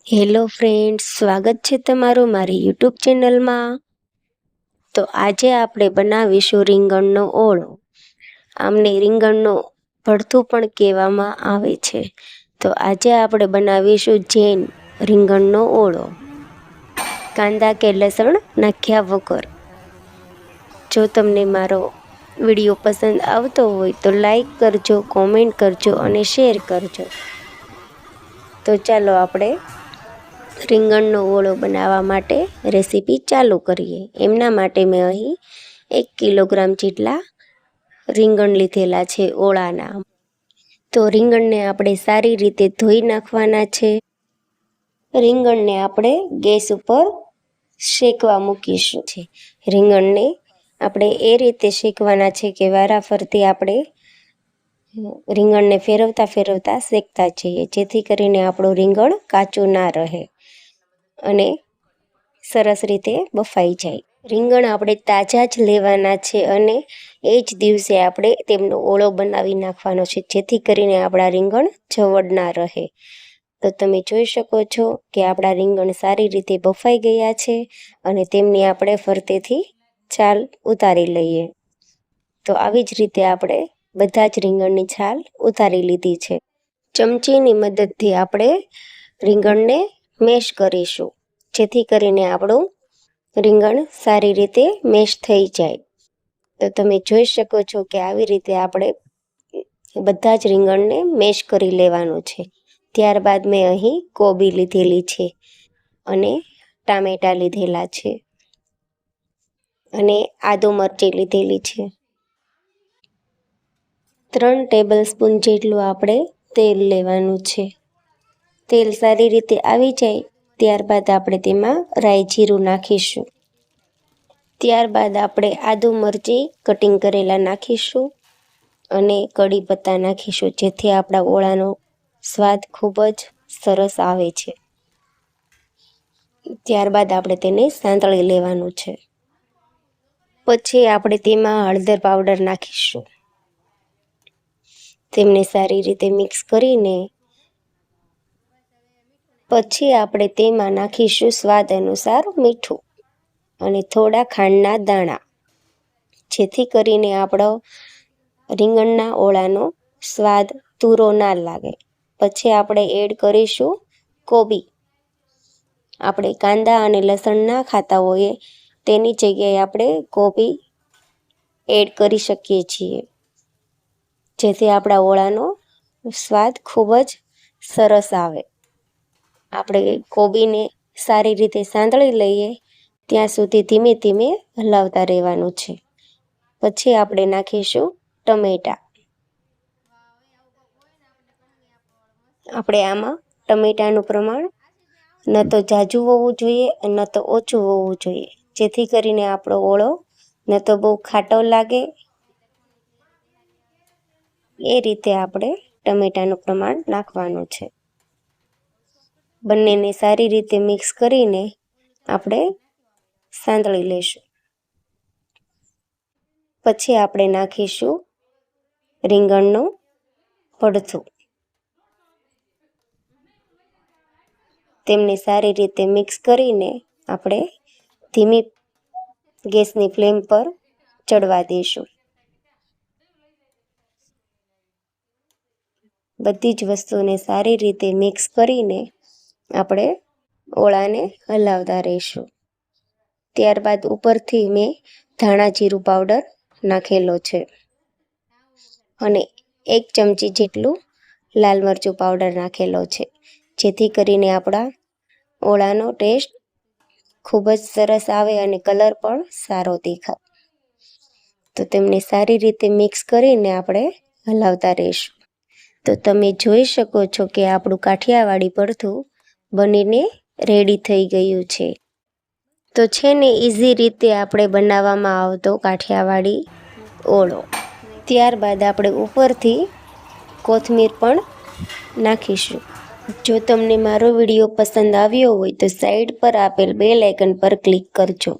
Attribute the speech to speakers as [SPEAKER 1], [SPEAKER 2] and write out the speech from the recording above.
[SPEAKER 1] Hello friends, સ્વાગત છે તમારું મારી યુટ્યુબ ચેનલમાં. તો આજે આપણે બનાવીશું રીંગણનો ઓળો. આમને રીંગણનો ભરથું પણ કહેવામાં આવે છે. તો આજે આપણે બનાવીશું જૈન રીંગણનો ઓળો, કાંદા કે લસણ નાખ્યા વગર. જો તમને મારો વિડીયો પસંદ આવતો હોય તો લાઈક કરજો, કોમેન્ટ કરજો અને શેર કરજો. તો ચાલો આપણે રીંગણનો ઓળો બનાવવા માટે રેસીપી ચાલુ કરીએ. એમના માટે મેં અહીં 1 કિલોગ્રામ જેટલા રીંગણ લીધેલા છે ઓળાના. તો રીંગણને આપણે સારી રીતે ધોઈ નાખવાના છે. રીંગણને આપણે ગેસ ઉપર શેકવા મૂકીશું છે. રીંગણને આપણે એ રીતે શેકવાના છે કે વારાફરતી આપણે રીંગણને ફેરવતા શેકતા જઈએ, જેથી કરીને આપણું રીંગણ કાચું ના રહે અને સરસ રીતે બફાઈ જાય. રીંગણ આપણે તાજા જ લેવાના છે અને એ જ દિવસે આપણે તેમનો ઓળો બનાવી નાખવાનો છે, જેથી કરીને આપણા રીંગણ જવડ ના રહે. તો તમે જોઈ શકો છો કે આપણા રીંગણ સારી રીતે બફાઈ ગયા છે અને તેમની આપણે ફરતેથી છાલ ઉતારી લઈએ. તો આવી જ રીતે આપણે બધા જ રીંગણની છાલ ઉતારી લીધી છે. ચમચીની મદદથી આપણે રીંગણને મેશ કરીશું, જેથી કરીને આપણું રીંગણ સારી રીતે મેશ થઈ જાય. તો તમે જોઈ શકો છો કે આવી રીતે આપણે બધા જ રીંગણને મેશ કરી લેવાનું છે. ત્યારબાદ મેં અહીં કોબી લીધેલી છે અને ટામેટાં લીધેલા છે અને આદુ મરચી લીધેલી છે. 3 ટેબલ સ્પૂન જેટલું આપણે તેલ લેવાનું છે. તેલ સારી રીતે આવી જાય ત્યારબાદ આપણે તેમાં રાઈ જીરું નાખીશું. ત્યારબાદ આપણે આદુ મરચી કટિંગ કરેલા નાખીશું અને કડી પત્તા નાખીશું, જેથી આપણા ઓળાનો સ્વાદ ખૂબ જ સરસ આવે છે. ત્યારબાદ આપણે તેને સાંતળી લેવાનું છે. પછી આપણે તેમાં હળદર પાવડર નાખીશું. તેમને સારી રીતે મિક્સ કરીને પછી આપણે તેમાં નાખીશું સ્વાદ અનુસાર મીઠું અને થોડા ખાંડના દાણા, જેથી કરીને આપણો રીંગણના ઓળાનો સ્વાદ તૂરો ના લાગે. પછી આપણે એડ કરીશું કોબી. આપણે કાંદા અને લસણ ના ખાતા હોઈએ તેની જગ્યાએ આપણે કોબી એડ કરી શકીએ છીએ, જેથી આપણા ઓળાનો સ્વાદ ખૂબ જ સરસ આવે. આપણે કોબીને સારી રીતે સાંતળી લઈએ ત્યાં સુધી ધીમે ધીમે હલાવતા રહેવાનું છે. પછી આપણે નાખીશું ટમેટાં. આપણે આમાં ટમેટાનું પ્રમાણ ન તો ઝાઝું હોવું જોઈએ ન તો ઓછું હોવું જોઈએ, જેથી કરીને આપણો ઓળો ન તો બહુ ખાટો લાગે. એ રીતે આપણે ટમેટાનું પ્રમાણ નાખવાનું છે. બંનેને સારી રીતે મિક્સ કરીને આપણે સાંતળી લઈશું. પછી આપણે નાખીશું રીંગણનું ભરથું. તેમને સારી રીતે મિક્સ કરીને આપણે ધીમી ગેસની ફ્લેમ પર ચડવા દઈશું. બધી જ વસ્તુને સારી રીતે મિક્સ કરીને આપણે ઓળાને હલાવતા રહીશું. ત્યારબાદ ઉપરથી મેં ધાણા જીરું પાવડર નાખેલો છે અને 1 ચમચી જેટલું લાલ મરચું પાવડર નાખેલો છે, જેથી કરીને આપણા ઓળાનો ટેસ્ટ ખૂબ જ સરસ આવે અને કલર પણ સારો દેખાય. તો તેમને સારી રીતે મિક્સ કરીને આપણે હલાવતા રહીશું. તો તમે જોઈ શકો છો કે આપણું કાઠિયાવાડી ભરથું બનીને રેડી થઈ ગયું છે. તો છે ને ઇઝી રીતે આપણે બનાવવામાં આવતો કાઠિયાવાડી ઓળો. ત્યારબાદ આપણે ઉપરથી કોથમીર પણ નાખીશું. જો તમને મારો વિડીયો પસંદ આવ્યો હોય તો સાઈડ પર આપેલ બેલ આઇકન પર ક્લિક કરજો,